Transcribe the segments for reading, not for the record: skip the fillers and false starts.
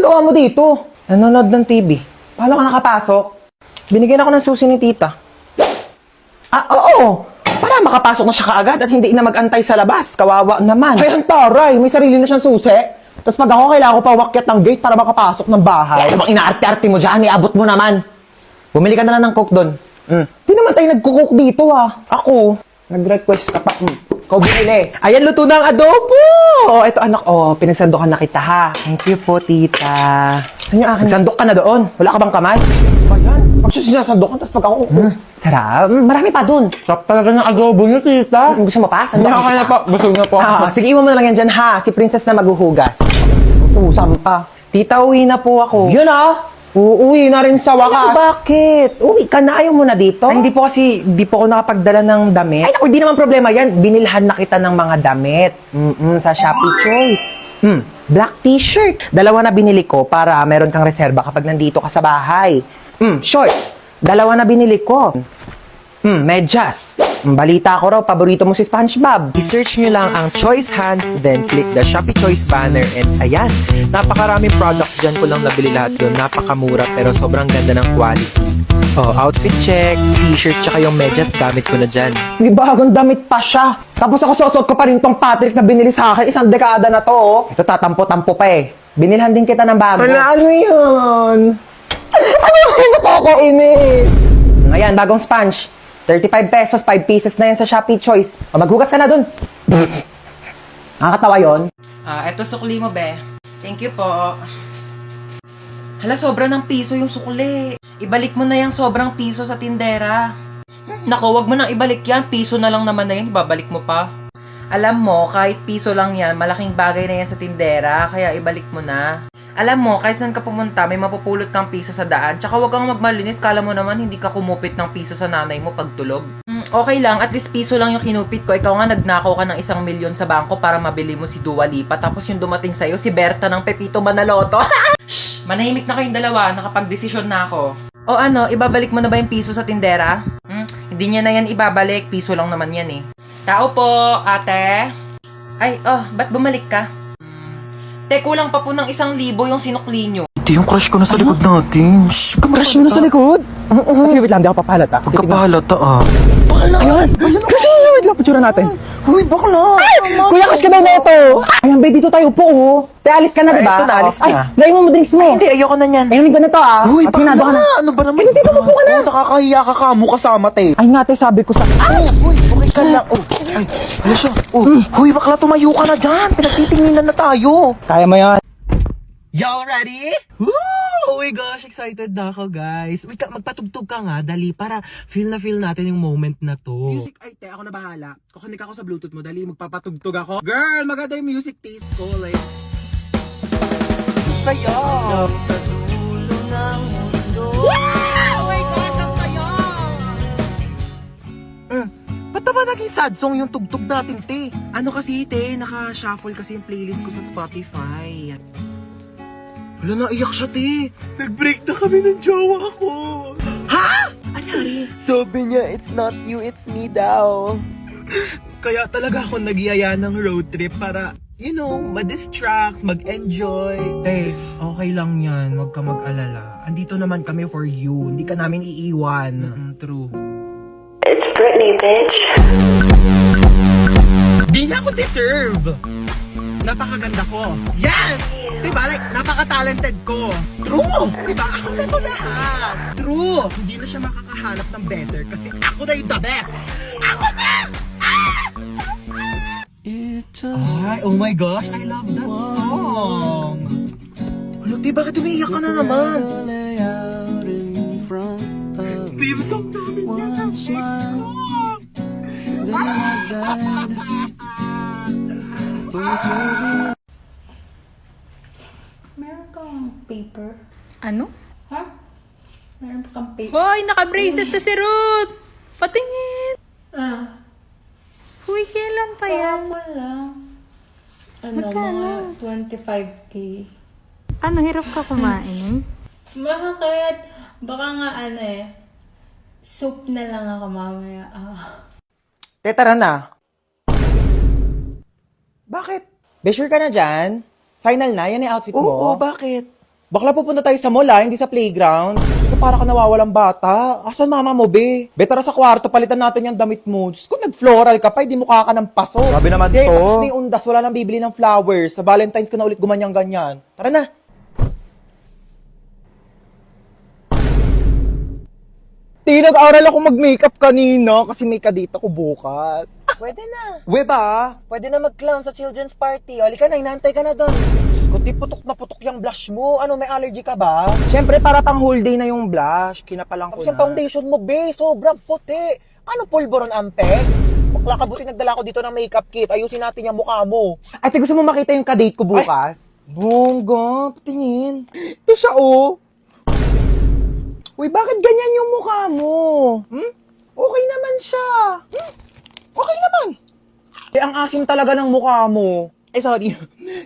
ginagawa mo dito? Nanonood ng TV. Paano ka nakapasok? Binigyan ako ng susi ni tita. Ah, oo! Para makapasok na siya kaagad at hindi na mag-antay sa labas. Kawawa naman. Ay, ang taray! May sarili na siyang susi. Tapos pag ako, kailangan ko pa umakyat ng gate para makapasok ng bahay. Ano bang inaarte-arte mo dyan? Iabot mo naman. Bumili ka na lang ng coke doon. Di naman tayo nagkukook dito Ako, nag-request ka pa. Ikaw bumili. Ayan, luto na ang adobo! Ito anak, pinagsandokan na kita ha. Thank you po, tita. Saan yung akin? Nagsandok ka na doon. Wala ka bang kamay? Ba yan? Pag sinasandokan, tapos pag ako sarap. Marami pa doon. Sarap talaga ng adobo niyo, tita. Gusto mo pa? Hindi ako na po. Busog na po. Sige, iwan mo na lang yan dyan ha. Si Princess na maghuhugas. Utusan pa. Tita, uwi na po ako. Yun uuwi na rin sa wakas. Ay, bakit? Uwi ka na, ayaw mo na dito? Ay, hindi po ako nakapagdala ng damit. Ay, naku, hindi naman problema yan. Binilhan na kita ng mga damit. Sa Shopee Choice. Black t-shirt. 2 na binili ko para meron kang reserba kapag nandito ka sa bahay. Short. 2 na binili ko. Medyas. Balita ko raw, paborito mo si SpongeBob. I-search nyo lang ang Choice Hands, then click the Shopee Choice banner, and ayan, napakaraming products dyan ko lang nabili lahat yun. Napakamura pero sobrang ganda ng quality. Outfit check, t-shirt, tsaka yung medyas gamit ko na dyan. May bagong damit pa siya. Tapos ako susot ko pa rin tong Patrick na binili sa akin. 1 dekada na to. Ito tatampo-tampo pa eh. Binilhan din kita ng bago. Ano yun? Ano yung nakakainis? Ayan, bagong sponge. 35 pesos, 5 pieces na yan sa Shopee Choice. Maghugas ka na dun. Nakakatawa yun. Eto sukli mo, be. Thank you po. Hala, sobra ng piso yung sukli. Ibalik mo na yung sobrang piso sa tindera. Naku, wag mo nang ibalik yan. Piso na lang naman na yan. Ibabalik mo pa. Alam mo, kahit piso lang yan, malaking bagay na yan sa tindera. Kaya ibalik mo na. Alam mo, kahit saan ka pumunta, may mapupulot kang piso sa daan. Tsaka wag kang magmalinis. Kala mo naman, hindi ka kumupit ng piso sa nanay mo pagtulog. Okay lang, at least piso lang yung kinupit ko. Ikaw nga, nagnakaw ka ng 1 milyon sa bangko para mabili mo si Dua Lipa. Tapos yung dumating sa'yo, si Berta ng Pepito Manaloto. Shhh! Manahimik na kayong dalawa. Nakapag-desisyon na ako. O ano, ibabalik mo na ba yung piso sa tindera? Hindi niya na yan ibabalik. Piso lang naman yan eh. Tao po, ate. Ay, ba't bumalik ka? Kulang pa po ng 1,000 yung sinukli nyo. Ito yung crush ko na sa likod natin. Shhh, Crush mo na sa likod? Sige, wait lang, di ako papahalata. Pagkapahalata Bakla! Ayun! Kasi wait lang, picture natin. Uy, bakla! Kuya, crush ka daw na ito! Ayan, babe, dito tayo po, Te, alis ka na, diba? Ito na, alis na. Dahil mo drinks mo. Hindi, ayoko na yan. Ayun, ko na to, Uy, Pinado ka na. Ano ba naman? Ay, dito, upo ka na. Nakakahiya ka kamo kasama, te. Ay nga, te, sabi ko sa... Uy, okay ka lang. Ay, ano siya? Uy, bakla, tumayo ka na dyan. Pinagtitinginan na tayo. Kaya mo yan. Y'all ready? Woo! Oh my gosh, excited na ako, guys. Wait, magpatugtog ka nga, dali, para feel natin yung moment na to. Music, ay, te, ako na bahala. Kukunik ako sa Bluetooth mo, dali, magpapatugtog ako. Girl, maganda yung music taste ko, like... Saya! Sa dulo ng mundo. Wow! Oh my gosh, ang saya! Ba't naman naging sad song yung tugtog natin, te? Ano kasi, te, naka-shuffle kasi yung playlist ko sa Spotify. Wala, naiyak siya, te. Nag-break na kami ng jowa ko. Ha? Anyari? Sabi niya, it's not you, it's me daw. Kaya talaga ako nagyaya ng road trip para, you know, ma-distract, mag-enjoy. Te, okay lang yan, huwag ka mag-alala. Andito naman kami for you, hindi ka namin iiwan. True. It's Britney, bitch. Di niya ako deserve. Napakaganda ko. Yes! Diba? Like, napaka-talented ko. True! Diba? Ako na to lahat. True! Hindi na siya makakahanap ng better kasi ako na yung the best. Ako na! Ay, oh my gosh, I love that song. Ano, di, bakit umiiyak ka na naman? Theme song namin yan ang ex ko. Meron kang paper? Ano? Ha? Meron kang paper? Hoy, naka-braces na si Ruth! Patingin! Huy, kailan pa yan? lang. Ano, Magkano? mga 25K. Ano, hirap ka kumain? Bakit? Baka nga soup na lang ako mamaya. Te, tara na. Bakit? Be, sure ka na dyan? Final na? Yan yung outfit mo? Oo, bakit? Bakla pupunta tayo sa mall hindi sa playground. Diyos ko, para ka nawawalang bata. Asan mama mo, be? Be, tara sa kwarto, palitan natin yung damit mo. Diyos ko, nag-floral ka pa, hindi mukha ka ng paso. Grabe naman to. Tapos na yung undas, wala nang bibili ng flowers. Sa Valentine's ka na ulit gumanyang-ganyan. Tara na. Nag-aral ako mag-makeup kanina kasi may kadate ako bukas. Pwede na. We ba? Pwede na mag-clown sa children's party. Oli ka na, inaantay ka na doon. Kundi putok na putok yung blush mo. Ano, may allergy ka ba? Siyempre, para pang whole day na yung blush. Kinapalang ko Tapos yung foundation mo, be, sobrang puti. Ano, pulboron ampek? Bakla ka, buti nagdala ko dito ng makeup kit. Ayusin natin yung mukha mo. Ate, gusto mo makita yung kadate ko bukas? Bongga, patingin. Ito siya, oh. Uy, bakit ganyan yung mukha mo? Okay naman siya. Okay naman. Eh, ang asim talaga ng mukha mo. Eh, sorry.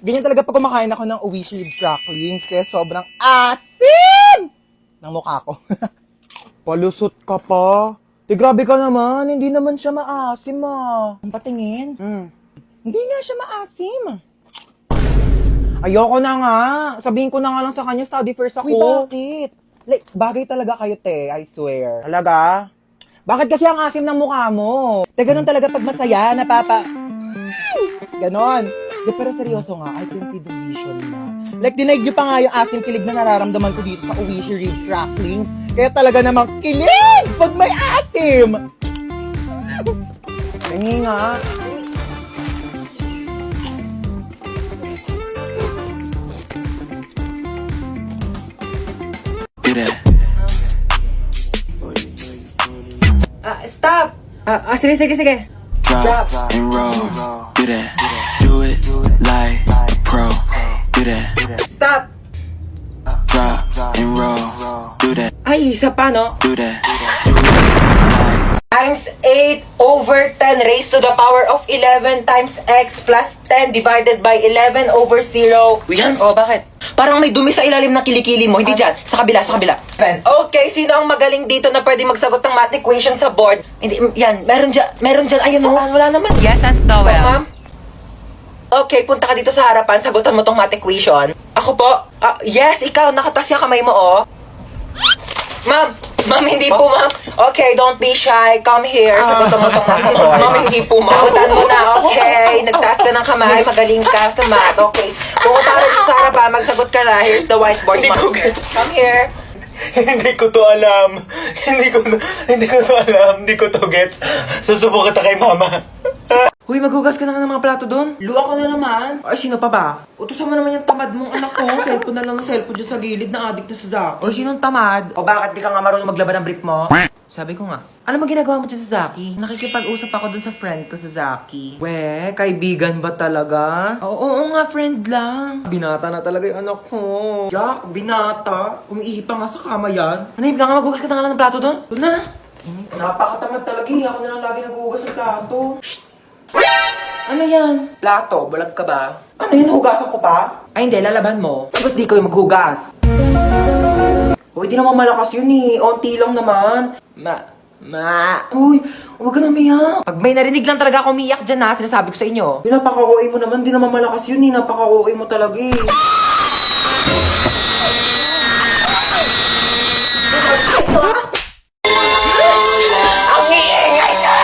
Ganyan talaga pag kumakain ako ng Wish with cracklings. Kaya sobrang asim ng mukha ko. Palusot ka pa. Eh, grabe ka naman. Hindi naman siya maasim, ah. Patingin. Hindi nga siya maasim. Ayoko na nga. Sabihin ko na nga lang sa kanya, study first ako. Uy, bakit? Like, bagay talaga kayo, te. I swear. Talaga? Bakit kasi ang asim ng mukha mo? Te, ganun talaga pag masaya, napapa... Ganon. De, pero seryoso nga, I can see the vision na. Like, dinaig niyo pa nga yung asim kilig na nararamdaman ko dito sa Owishi Rib Cracklings. Kaya talaga namang kilig pag may asim! Ganyan nga. Stop! Sige. Drop and roll, do that, do it like a pro, do that, Stop! drop and roll, do that, Ay, isa pa, no? do that, do it like Times 8 over 10 raised to the power of 11 times x plus 10 divided by 11 over 0. Yan, bakit? Parang may dumi sa ilalim ng kilikili mo. Hindi dyan. Sa kabila. Okay, sino ang magaling dito na pwede magsagot ng math equation sa board? Hindi, yan. Meron dyan. Ayun, wala naman. Yes, that's the Oh, ma'am? Okay, punta ka dito sa harapan. Sagutan mo tong math equation. Ako po? Yes, ikaw. Nakatas yung kamay mo, oh. Ma'am, hindi po, ma'am. Okay, don't be shy. Come here. Sagutan mo tong nasa board. Ma'am, hindi po, ma'am. Sagutan mo na, okay. Nagtaas ka ng kamay. Magaling ka sa math. Okay. Pumunta ka dito sa harapan. Magsagot ka na. Here's the whiteboard, ma'am. Come here. Hindi ko to alam. Hindi ko to alam. Hindi ko to gets. Susubukan kita kay mama. Huy, maghugas ka na nga ng mga plato doon. Luwa ko na naman. Ay, sino pa ba? Utusan mo naman yung tamad mong anak ko. Cellphone na lang ng cellphone dyan sa gilid na addict na sa Zaki. O, sinong tamad? O bakit di ka nga marunong maglaban ng brief mo? Sabi ko nga, ano mo ginagawa mo dyan sa Zaki? Nakikipag-usap ako dun sa friend ko sa Zaki. We, kaibigan ba talaga? Oo nga, friend lang. Binata na talaga yung anak ko. Jack, binata. Umiihi pa nga sa kama yan. Manahib ka nga, maghugas ka na nga lang ng plato doon. Doon na. Napakatamad talaga eh. Ako na lang lagi naghuhugas ng plato. Shh! Ano yan? Plato, balag ka ba? Ano yun, hugasan ko pa? Ay hindi, lalaban mo. Ba't di kayo maghugas? Uy, di naman malakas yun eh. Onti lang naman. Uy, huwag ka na umiyak. Pag may narinig lang talaga ako umiyak dyan ha, sinasabi ko sa inyo. Napaka-OA mo naman, di naman malakas yun eh. Napaka-OA mo talaga eh. Ang iingay na!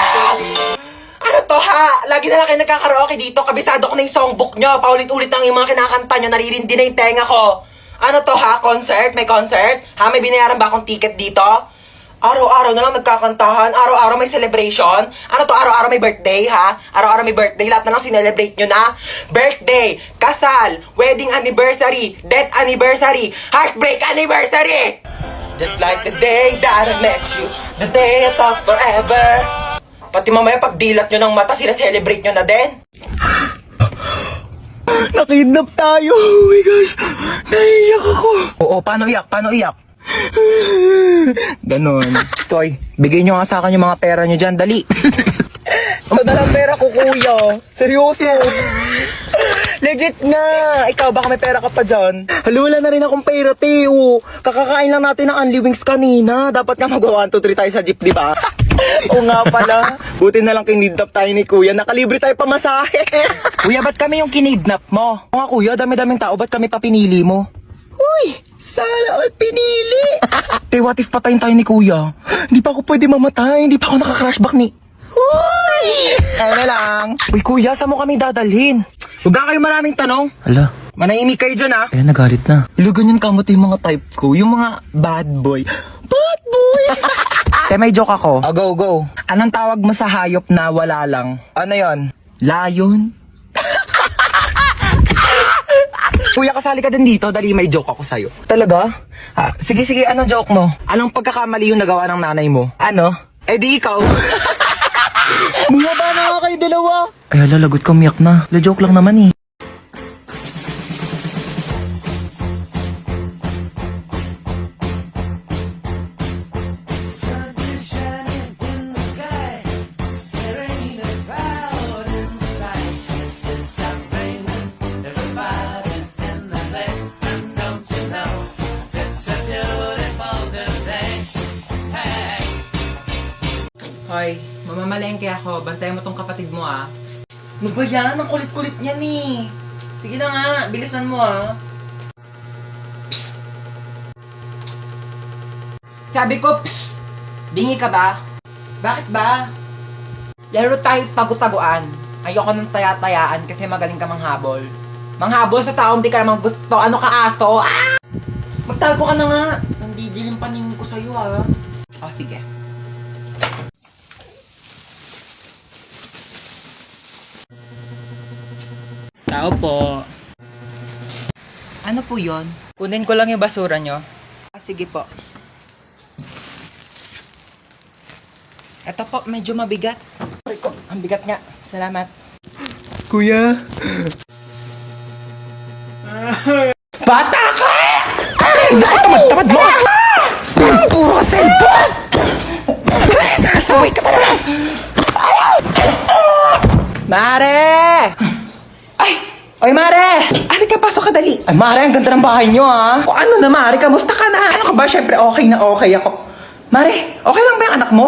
Ano to ha? Lagi na lang kayo nagkakaraoke dito. Kabisado ko na yung songbook nyo. Paulit-ulit lang yung mga kinakanta nyo. Naririndi na yung tenga ko. Ano to ha? Concert? May concert? Ha? May binayaran ba akong ticket dito? Araw-araw na lang nagkakantahan. Araw-araw may celebration. Ano to? Araw-araw may birthday ha? Araw-araw may birthday. Lahat na lang sinelebrate nyo na. Birthday, kasal, wedding anniversary, death anniversary, heartbreak anniversary! Just like the day that I met you, the day I thought forever. Pati mamaya pag dilat nyo ng mata, sila-celebrate nyo na din. Nakidnap tayo. Oh my gosh. Naiiyak ako. Oo, paano iyak? Ganon. Toy, bigay nyo nga sa akin yung mga pera nyo dyan, dali. Ito na lang pera ko, kuya. Seryoso. Legit nga. Ikaw, baka may pera ka pa dyan. Hala, wala na rin akong pera, Teo. Kakakain lang natin ng Unli Wings kanina. Dapat nga mag-1, 2, 3 tayo sa jeep, di ba? Oo nga pala. Buti na lang kinidnap tayo ni kuya. Nakalibre tayo pamasahe. Kuya, ba't kami yung kinidnap mo? Oo nga, kuya. Dami-daming tao. Ba't kami pa pinili mo? Uy, sana all pinili. Te, what if patayin tayo ni kuya? Hindi pa ako pwede mamatay. Hindi pa ako naka-crashback ni... Uy! Ano lang. Uy, kuya, saan mo kami dadalhin? Huwag na kayo maraming tanong. Ala, Manahimik kayo dyan, ha? kaya nagalit na. Ulo, ganyan kamot yung mga type ko. Yung mga bad boy. Bad boy! Te, may joke ako. Oh, go, go. Anong tawag mo sa hayop na wala lang? Ano yon? Lion? Kuya, kasali ka din dito. Dali, may joke ako sa'yo. Talaga? Sige, sige. Anong joke mo? Anong pagkakamali yung nagawa ng nanay mo? Ano? Eh di ikaw. Bumaba na nga kayo dalawa. Ay, ala, lagot ka, umiyak na. La, joke lang naman eh. Hoy, mamamalengke ako. Bantayan mo tong kapatid mo, ah. Ano ba yan? Ang kulit-kulit niyan, eh. Sige na nga, bilisan mo, ah. Psst. Sabi ko, psst. Bingi ka ba? Bakit ba? Laro tayo tago-taguan. Ayoko ng taya-tayaan kasi magaling ka manghabol. Manghabol sa taong di ka namang gusto. Ano ka, aso? Ah! Magtago ka na nga. Nandidilim paningin ko sa'yo, ah. Oh, sige. Tao po. Ano po yon? Kunin ko lang yung basura nyo. Sige po. Ito po, medyo mabigat. Aray ko, ang bigat nga. Salamat. Kuya. Bata ka! Ay, bakit tamad-tamad mo? Puro ka cellphone! Nasaway ka talaga! Mare! Ay! Oy, Mare! Halika, pasok ka dali. Ay, Mare, ang ganda ng bahay nyo, ha? O ano na, Mare? Kamusta ka na? Ano ka ba? Siyempre, okay na okay ako. Mare, okay lang ba yung anak mo?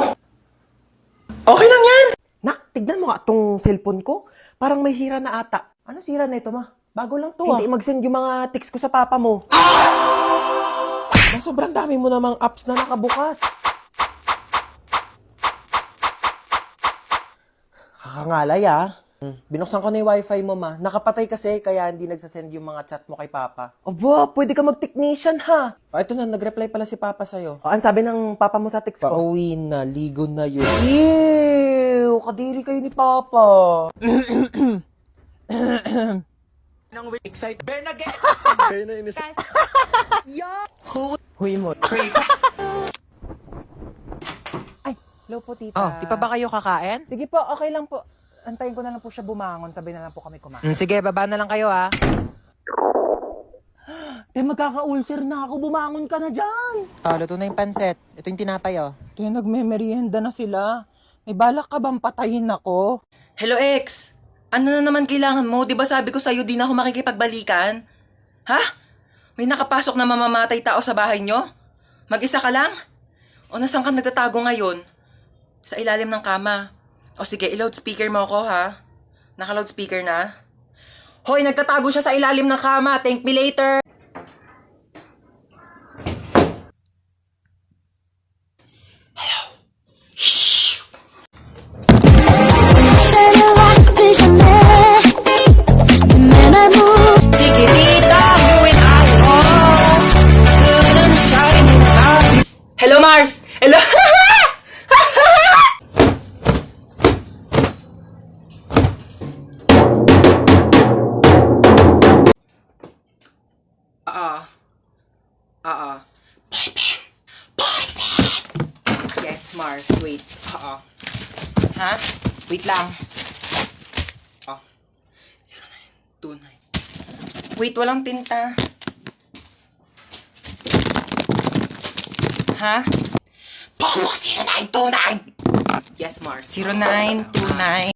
Okay lang yan! Nak, tignan mo nga itong cellphone ko. Parang may sira na ata. Ano sira na ito, ma? Bago lang to, Hindi mag-send yung mga text ko sa papa mo. Sobrang dami mo namang apps na nakabukas. Kakangalay, ah. Binuksan ko na yung wifi mo, ma. Nakapatay kasi, kaya hindi nagsasend yung mga chat mo kay papa. Aba, pwede ka mag-technician, ha? O, ito na, nag-reply pala si papa sa'yo. O, ang sabi ng papa mo sa text ko? Pauwi na, ligo na yun. Ew! Kadiri kayo ni papa. Excite. Bear na get. Huy mo. Ay, hello po, tita. Oh, di pa ba kayo kakain? Sige po, okay lang po. Antayin ko na lang po siya bumangon. Sabay na lang po kami kumain. Sige, baba na lang kayo, ah. Te, magkaka-ulcer na ako. Bumangon ka na dyan. Oh, luto na yung pansit. Ito yung tinapay, oh. Te, nagme-merienda na sila. May balak ka bang patayin ako? Hello, ex! Ano na naman kailangan mo? Di ba sabi ko sa'yo di na ako makikipagbalikan? Ha? May nakapasok na mamamatay tao sa bahay nyo? Mag-isa ka lang? O nasan ka nagtatago ngayon? Sa ilalim ng kama. O sige, i-loudspeaker mo ako, ha? Naka-loudspeaker na? Hoy, nagtatago siya sa ilalim ng kama. Thank me later! Sige, tita, you and I are good and shining light. Hello, Mars! Hello! Yes, Mars, wait. Ha? Wait lang. 0929. Wait, walang tinta. Ha? Bobo, 0929! Yes, Mars. 0929.